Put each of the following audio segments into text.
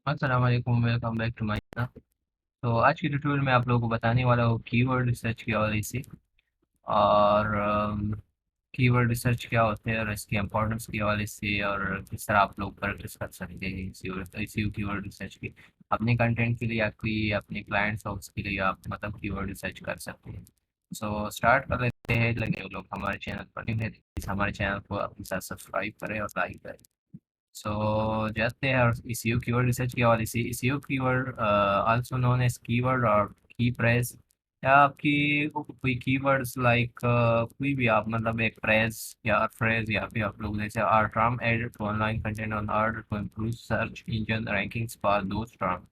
अस्सलाम वालेकुम, welcome back to my channel. तो आज की ट्यूटोरियल में आप लोगों को बताने वाला हूँ कीवर्ड रिसर्च के हवाले से। और कीवर्ड रिसर्च क्या होते हैं और इसकी इम्पोर्टेंस के हवाले से, और किस तरह आप लोग प्रैक्टिस कर सकते हैं एसईओ कीवर्ड रिसर्च की अपने कंटेंट के लिए, आपकी अपने क्लाइंट्स और उसके लिए आप मतलब कीवर्ड रिसर्च कर सकते हैं। सो स्टार्ट कर लेते हैं। लगे जो लोग हमारे चैनल पर नहीं हैं, प्लीज़ हमारे चैनल को अपने साथ सब्सक्राइब करें और लाइक करें। सो जाते हैं और एसईओ कीवर्ड रिसर्च के हवाले से। SEO keyword also known as keyword और की प्रेस, या आपकी कोई कीवर्ड्स लाइक कोई भी आप मतलब एक प्रेस या फ्रेज, या फिर आप लोग जैसे are term added to online content on order to improve search engine rankings for those term.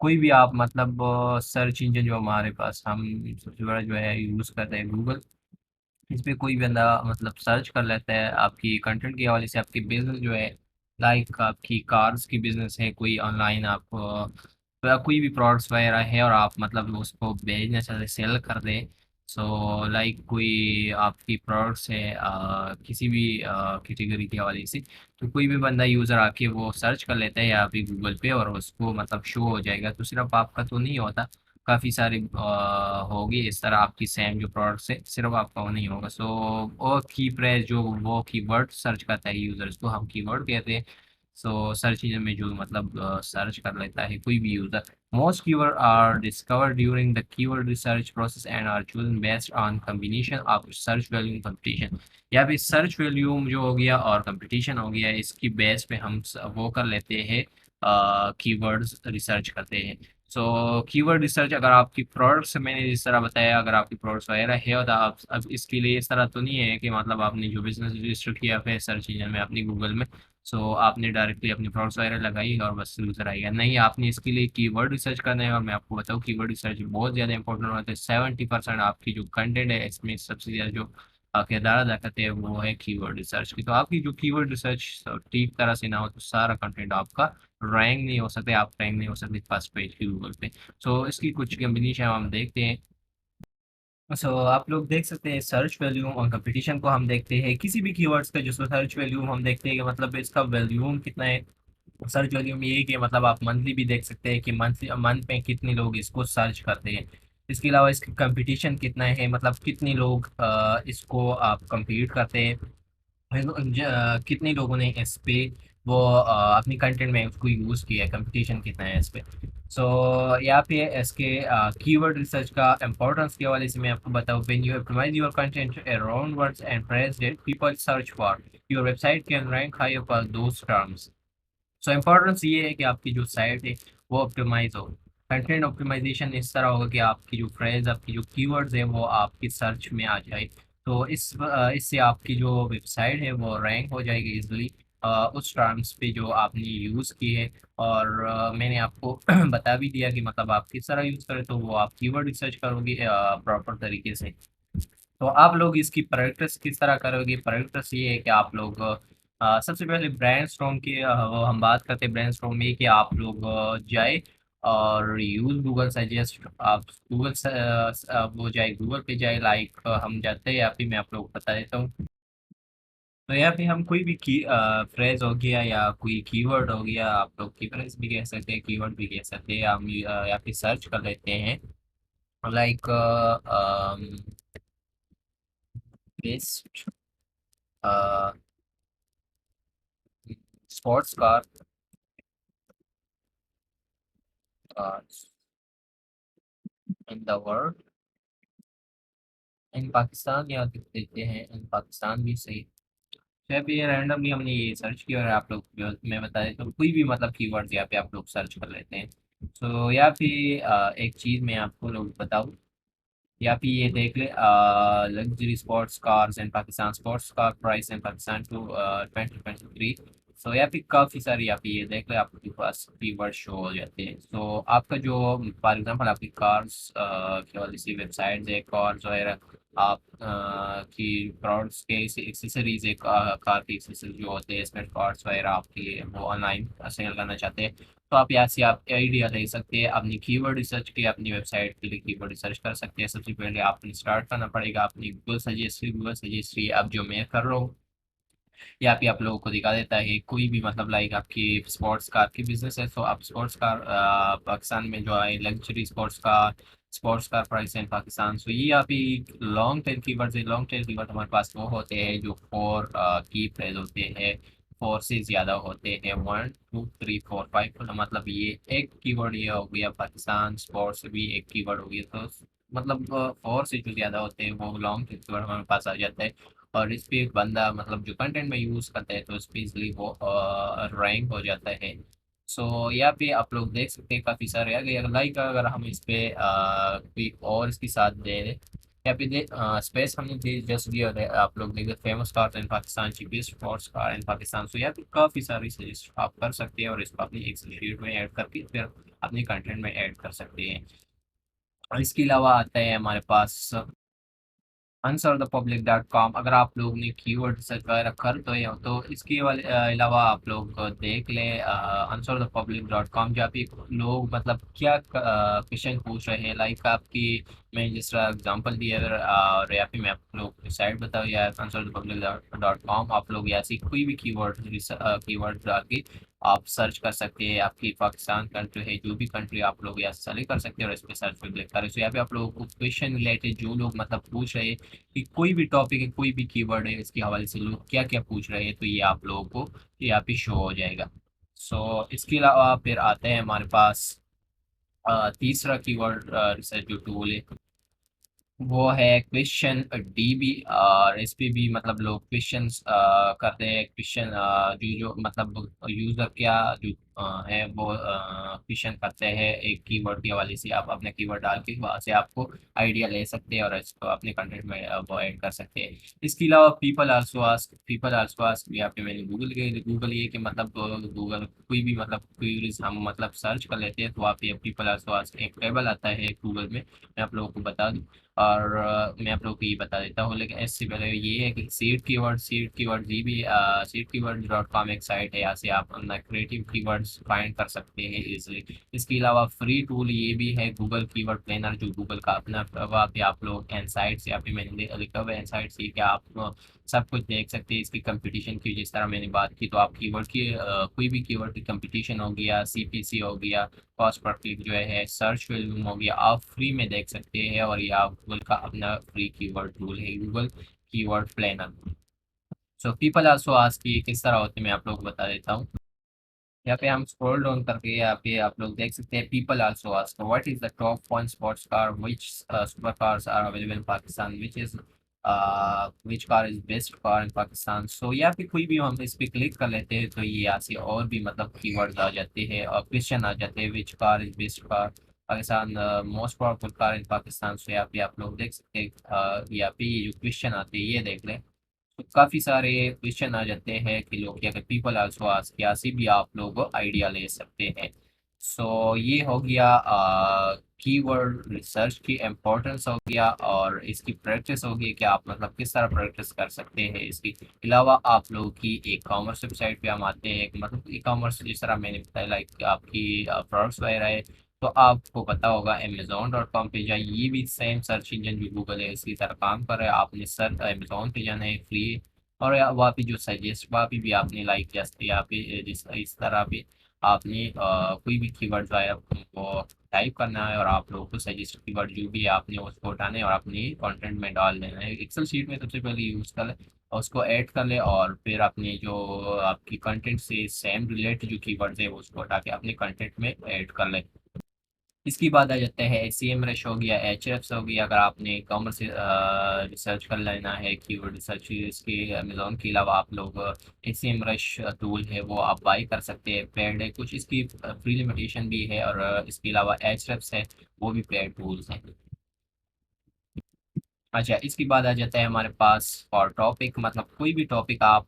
कोई भी आप मतलब सर्च इंजन जो हमारे पास हम सबसे बड़ा जो है यूज़ करते हैं गूगल। इस पे कोई बंदा मतलब सर्च कर लेता है आपकी कंटेंट के हवाले से, आपकी बिजनेस जो है लाइक आपकी कार्स की बिजनेस है, कोई ऑनलाइन आप कोई भी प्रोडक्ट्स वगैरह है और आप मतलब उसको बेचना चाहते सेल कर दें। सो लाइक कोई आपकी प्रोडक्ट्स है किसी भी कैटेगरी के हवाले से, तो कोई भी बंदा यूज़र आके वो सर्च कर लेता है यहाँ पे गूगल पे और उसको मतलब शो हो जाएगा। तो सिर्फ आपका तो नहीं होता, काफ़ी सारी होगी इस तरह आपकी सेम जो प्रोडक्ट्स है, सिर्फ आपका वो नहीं होगा। सो वो की प्रेस जो वो कीवर्ड सर्च करता है यूज़र, इसको हम कीवर्ड कहते हैं। सो सर्च इंजन में जो मतलब सर्च कर लेता है कोई भी user. Most keyword are discovered during the keyword research process and are chosen based on combination of search volume competition. या फिर सर्च वैल्यूम जो हो गया और कंपटीशन हो गया, इसकी बेस पे हम वो कर लेते हैं, कीवर्ड्स रिसर्च करते हैं। सो कीवर्ड रिसर्च अगर आपकी प्रोडक्ट्स मैंने जिस तरह बताया, अगर आपकी प्रोडक्ट्स वगैरह है तो आप अब इसके लिए इस तरह तो नहीं है कि मतलब आपने जो बिजनेस रजिस्टर किया फिर सर्च इंजन में अपनी गूगल में, सो आपने डायरेक्टली अपनी प्रोडक्ट्स वगैरह लगाई और बस यूज़र आएगा। नहीं, आपने इसके लिए कीवर्ड रिसर्च करना है। और मैं आपको बताऊँ कीवर्ड रिसर्च बहुत ज़्यादा इंपॉर्टेंट होता है। 70% आपकी जो कंटेंट है इसमें सबसे ज़्यादा जो किरदार अदा करते हैं वो है कीवर्ड रिसर्च की। तो आपकी जो कीवर्ड रिसर्च ठीक तरह से ना हो तो सारा कंटेंट आपका रैंक नहीं हो सकते, आप रैंक नहीं हो सकते फर्स्ट पेज की गूगल पे। सो इसकी कुछ कम्बिनेशन हम देखते हैं। सो आप लोग देख सकते हैं सर्च वैल्यूम और कंपटीशन को हम देखते हैं। किसी भी कीवर्ड्स का जो सर्च वैल्यूम हम देखते हैं कि मतलब इसका वैल्यूम कितना है। सर्च वैल्यूम ये है कि मतलब आप मंथली भी देख सकते हैं कि मंथली मंथ में कितने लोग इसको सर्च करते हैं। इसके अलावा इसका कंपटीशन कितना है, मतलब कितने लोग इसको आप compete करते हैं। कितने लोगों ने इस पे वो अपनी कंटेंट में उसको यूज़ किया है, कंपटीशन कितना है इस पे। सो यहाँ पे इसके कीवर्ड रिसर्च का इम्पोर्टेंस के हवाले से मैं आपको बताऊँ। When you optimize your content around words and phrase that people search for, your website can rank higher for those terms. So importance ये है कि आपकी जो साइट है वो ऑप्टिमाइज हो। कंटेंट ऑप्टिमाइजेशन इस तरह होगा कि आपकी जो फ्रेज, आपकी जो कीवर्ड्स है वो आपकी सर्च में आ जाए। तो इससे आपकी जो वेबसाइट है वो रैंक हो जाएगी इजली उस टर्म्स पे जो आपने यूज़ की है। और मैंने आपको बता भी दिया कि मतलब आप किस तरह यूज़ करें, तो वो आप कीवर्ड रिसर्च करोगे प्रॉपर तरीके से। तो आप लोग इसकी प्रैक्टिस किस तरह करोगे? प्रैक्टिस ये है कि आप लोग सबसे पहले ब्रेनस्टॉर्म की वो हम बात करते हैं। ब्रेनस्टॉर्म में कि आप लोग जाए और यूज़ गूगल सजेस्ट। आप गूगल वो जाए, गूगल पे जाए, लाइक हम जाते हैं यहाँ पे, मैं आप लोग को बता देता हूँ। तो यहाँ पे हम कोई भी की फ्रेज हो गया या कोई कीवर्ड हो गया, आप लोग की फ्रेज भी कह सकते हैं, कीवर्ड भी कह सकते हैं, हम यहाँ पे सर्च कर लेते हैं like best sports car in the world, in Pakistan, या लिख देते हैं इन पाकिस्तान भी सही। तो भी रैंडमली हमने ये सर्च किया और आप लोग मैं बता देता हूँ कोई भी मतलब कीवर्ड यहाँ पे आप लोग सर्च कर लेते हैं। तो यहाँ पे एक चीज़ मैं आपको लोग बताऊँ। या फिर ये देख ले, luxury sports cars in Pakistan, sports car price in Pakistan to 2023। So यहाँ पे काफ़ी सारी, यहाँ पे ये देख ले आपके पास कीवर्ड शो हो जाते हैं। सो आपका जो फॉर एग्जांपल आपकी कार्स की वाली सी वेबसाइट है, कार्स वगैरह आप की प्रोडक्ट्स के एक्सेसरीज है, कार की एक्सेसरीज जो होते हैं, इसमें कार्ड्स वगैरह आपकी वो ऑनलाइन सेल करना चाहते हैं, तो आप यहाँ से आप आइडिया ले सकते हैं। अपनी कीवर्ड रिसर्च के अपनी वेबसाइट के लिए कीवर्ड रिसर्च कर सकते हैं। सबसे पहले आपने स्टार्ट करना पड़ेगा अपनी गूगल सजेस्ट्री। गूगल सजेस्ट्री अब जो मैं कर रहा हूँ यहाँ पे आप लोगों को दिखा देता है कोई भी मतलब लाइक आपकी स्पोर्ट्स कार की बिजनेस है तो आप स्पोर्ट्स कार पाकिस्तान में जो है luxury sports car price in Pakistan. So ये यहाँ पे लॉन्ग टेल कीवर्ड्स है। लॉन्ग टेल कीवर्ड हमारे पास वो होते हैं जो फोर की फ्रेज होते हैं, फोर से ज़्यादा होते हैं, 1 2 3 4 5, मतलब ये एक कीवर्ड ये हो गया। पाकिस्तान स्पोर्ट्स भी एक कीवर्ड हो गया। तो मतलब फोर से जो ज़्यादा होते हैं वो लॉन्ग टेल कीवर्ड हमारे पास आ जाता है। और इस पे एक बंदा मतलब जो कंटेंट में यूज़ करता है तो इस पे इजली वो रैंक हो जाता है। सो यहाँ पे आप लोग देख सकते हैं काफ़ी सारे आ गए। अगर लाइक अगर हम इस पे कोई और इसके साथ दे दें, यहाँ पे दे स्पेस हमने दे जस्ट दिया है। आप लोग देख famous car in Pakistan, cheapest sports car in Pakistan. So यहाँ पे काफ़ी सारी सजेस्ट आप कर सकते हैं और इसको अपनी एक्सेल शीट में ऐड करके फिर अपने कंटेंट में ऐड कर सकते हैं। और इसके अलावा आता है हमारे पास answerthepublic.com। अगर आप लोग ने कीवर्ड सर्च वगैरह कर तो ये तो इसके अलावा आप लोग देख लें answerthepublic.com, जहाँ पे लोग मतलब क्या क्वेश्चन पूछ रहे हैं। लाइक आपकी मैं जिस तरह एग्जांपल दिया अगर और यहाँ पे मैं आप लोग साइट बताऊँ या answerthepublic.com, आप लोग ऐसी कोई भी कीवर्ड डाल के आप सर्च कर सकते हैं। आपकी पाकिस्तान कंट्री है, जो भी कंट्री आप लोग यहाँ सेलेक्ट कर सकते हैं और इस पे सर्च पे क्लिक करें। तो यहाँ पे आप लोगों को क्वेश्चन रिलेटेड जो लोग मतलब पूछ रहे हैं कि कोई भी टॉपिक है, कोई भी कीवर्ड है, इसके हवाले से लोग क्या क्या पूछ रहे हैं तो ये आप लोगों को यहाँ पे शो हो जाएगा। सो इसके अलावा फिर आते हैं हमारे पास तीसरा कीवर्ड रिसर्च जो टूल है वो है क्वेश्चन डीबी। और इस पे भी मतलब लोग क्वेश्चंस करते हैं। क्वेश्चन जो जो मतलब यूजर क्या जो है वो क्वेश्चन करते हैं एक कीवर्ड के हवाले से। आप अपने कीवर्ड डाल के वहाँ से आपको आइडिया ले सकते हैं और इसको अपने कंटेंट में वो ऐड कर सकते हैं। इसके अलावा पीपल आल्सो आस्क यहाँ पे मैंने गूगल ये कि मतलब गूगल कोई भी मतलब क्वेरीज हम मतलब सर्च कर लेते हैं तो वहाँ पे पीपल आल्सो आस्क एक टेबल आता है गूगल में। मैं आप लोगों को बता दूं और मैं आप लोगों को ये बता देता हूँ, लेकिन इससे पहले ये है कि सीड कीवर्ड जी भी seedkeywords.com एक साइट है। यहाँ से आप अपना क्रिएटिव कीवर्ड्स फाइंड कर सकते हैं इजीली। इसके अलावा फ्री टूल ये भी है गूगल कीवर्ड प्लानर जो गूगल का अपना, वहाँ पे आप लोग इनसाइट्स यहाँ पे मैंने लिखा हुआ है इनसाइट्स, ये कि आप सब कुछ देख सकते हैं इसकी कंपटीशन की। जिस तरह मैंने बात की तो आप कीवर्ड की कोई भी कीवर्ड की कंपटीशन हो गया, सीपीसी हो गया, कॉस्ट पर क्लिक जो है, सर्च वॉल्यूम हो गया, आप फ्री में देख सकते हैं। और ये आप गूगल का अपना फ्री कीवर्ड टूल है Google keyword planner. So people also ask ये किस तरह होते हैं मैं आप लोग को बता देता हूँ। यहाँ पे हम स्क्रॉल डाउन करके यहाँ पे आप लोग देख सकते हैं people also ask what is the top one sports car which super cars are available in Pakistan which car is best car in Pakistan. So यहाँ पे कोई भी हम इस पे क्लिक कर लेते हैं तो ये यहाँ से और भी मतलब कीवर्ड्स आ जाते हैं और क्वेश्चन आ जाते हैं which car is best car Pakistan, most powerful car in Pakistan. So यहाँ पे आप लोग देख सकते हैं यहाँ पे ये जो क्वेश्चन आते हैं ये देख लें तो काफी सारे क्वेश्चन आ जाते हैं कि लोग क्या पीपल आल्सो आस्क, यहाँ से भी आप लोग आइडिया ले सकते हैं। सो ये हो गया कीवर्ड रिसर्च की इम्पोर्टेंस हो गया और इसकी प्रैक्टिस होगी कि आप मतलब किस तरह प्रैक्टिस कर सकते हैं। इसके अलावा आप लोगों की ई कॉमर्स वेबसाइट पे हम आते हैं मतलब ई कॉमर्स जिस तरह मैंने बताया लाइक आपकी प्रोडक्ट्स वगैरह है तो आपको पता होगा अमेजोन.com पे जाए, ये भी सेम सर्च इंजन जो गूगल है इसी तरह काम कर रहा है। आपने सर अमेजोन पे जाना है फ्री, और वहाँ पे जो सजेस्ट वहाँ पे भी आपने लाइक जैसे यहाँ पे जिस इस तरह पे आपने कोई भी कीवर्ड जो है वो टाइप करना है और आप लोगों को सजेस्ट कीवर्ड जो भी है आपने उसको उठाना है और अपने कंटेंट में डाल देना है। एक्सेल शीट में सबसे पहले यूज़ कर ले और उसको ऐड कर ले और फिर अपने जो आपकी कंटेंट से सेम रिलेटेड जो कीवर्ड्स है उसको उठा के अपने कंटेंट में ऐड कर ले। इसके बाद आ जाता है सीएम रश हो गया, एचएफ्स हो गया। अगर आपने कॉमर्स रिसर्च कर लेना है कीवर्ड रिसर्च इसके अमेजोन के अलावा आप लोग सीएम रश टूल है वो आप बाई कर सकते हैं, पेड है कुछ इसकी फ्री लिमिटेशन भी है। और इसके अलावा एचएफ्स है वो भी पेड टूल्स हैं। अच्छा इसके बाद आ जाता है हमारे पास और टॉपिक मतलब कोई भी टॉपिक आप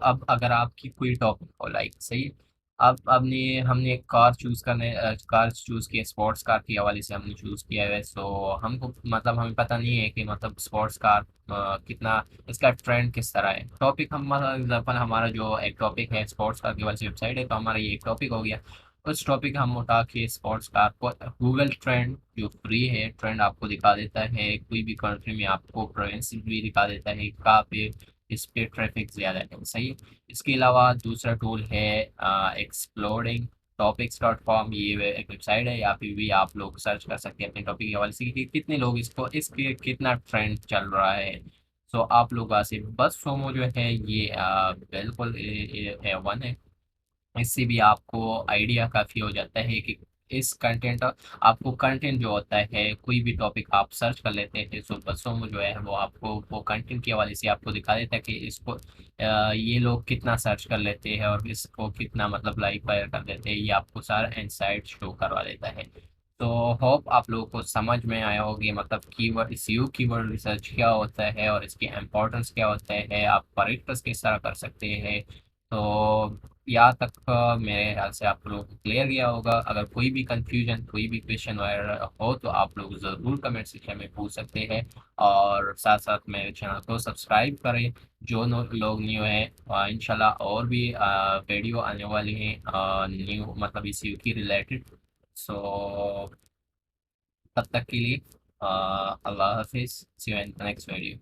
अब अगर आपकी कोई टॉपिक हो लाइक सही, अब हमने हमने एक कार चूज़ की स्पोर्ट्स कार के हवाले से हमने चूज़ किया है। सो हमको मतलब हमें पता नहीं है कि मतलब स्पोर्ट्स कार कितना इसका ट्रेंड किस तरह है। टॉपिक हम एग्जाम्पल हमारा जो एक टॉपिक है स्पोर्ट्स कार की वाली से वेबसाइट है तो हमारा ये एक टॉपिक हो गया। उस टॉपिक हम उठा के स्पोर्ट्स कार को गूगल ट्रेंड जो फ्री है ट्रेंड आपको दिखा देता है, कोई भी कंट्री में आपको प्रोविंस भी दिखा देता है कहाँ पे इस पे ट्रैफिक ज़्यादा है, सही है। इसके अलावा दूसरा टूल है एक्सप्लोरिंग टॉपिक्स.com। ये एक वेबसाइट है, यहाँ पे भी आप लोग सर्च कर सकते हैं अपने टॉपिक के हवाले से कि कितने लोग इसको, इसके कितना ट्रेंड चल रहा है। सो आप लोग से बस सोमो जो है ये बिल्कुल वन है। इससे भी आपको आइडिया काफ़ी हो जाता है कि इस कंटेंट, आपको कंटेंट जो होता है कोई भी टॉपिक आप सर्च कर लेते हैं तो बसों में जो है वो आपको वो कंटेंट के हवाले से आपको दिखा देता है कि इसको ये लोग कितना सर्च कर लेते हैं और इसको कितना मतलब लाइक फायर कर देते हैं, ये आपको सारा इंसाइट शो करवा देता है। तो होप आप लोगों को समझ में आया होगी मतलब कीवर्ड एसईओ कीवर्ड रिसर्च क्या होता है और इसकी इम्पोर्टेंस क्या होता है, आप पॉइंटर्स किस तरह कर सकते हैं। तो यहाँ तक मेरे ख्याल से आप लोगों को क्लियर गया होगा। अगर कोई भी कंफ्यूजन, कोई भी क्वेश्चन वगैरह हो तो आप लोग ज़रूर कमेंट सेक्शन में पूछ सकते हैं। और साथ साथ मेरे चैनल को सब्सक्राइब करें जो लोग न्यू हैं। इंशाल्लाह और भी वीडियो आने वाली हैं न्यू मतलब इसी की रिलेटेड। सो तब तक के लिए अल्लाह हाफिज़, see you in the next video.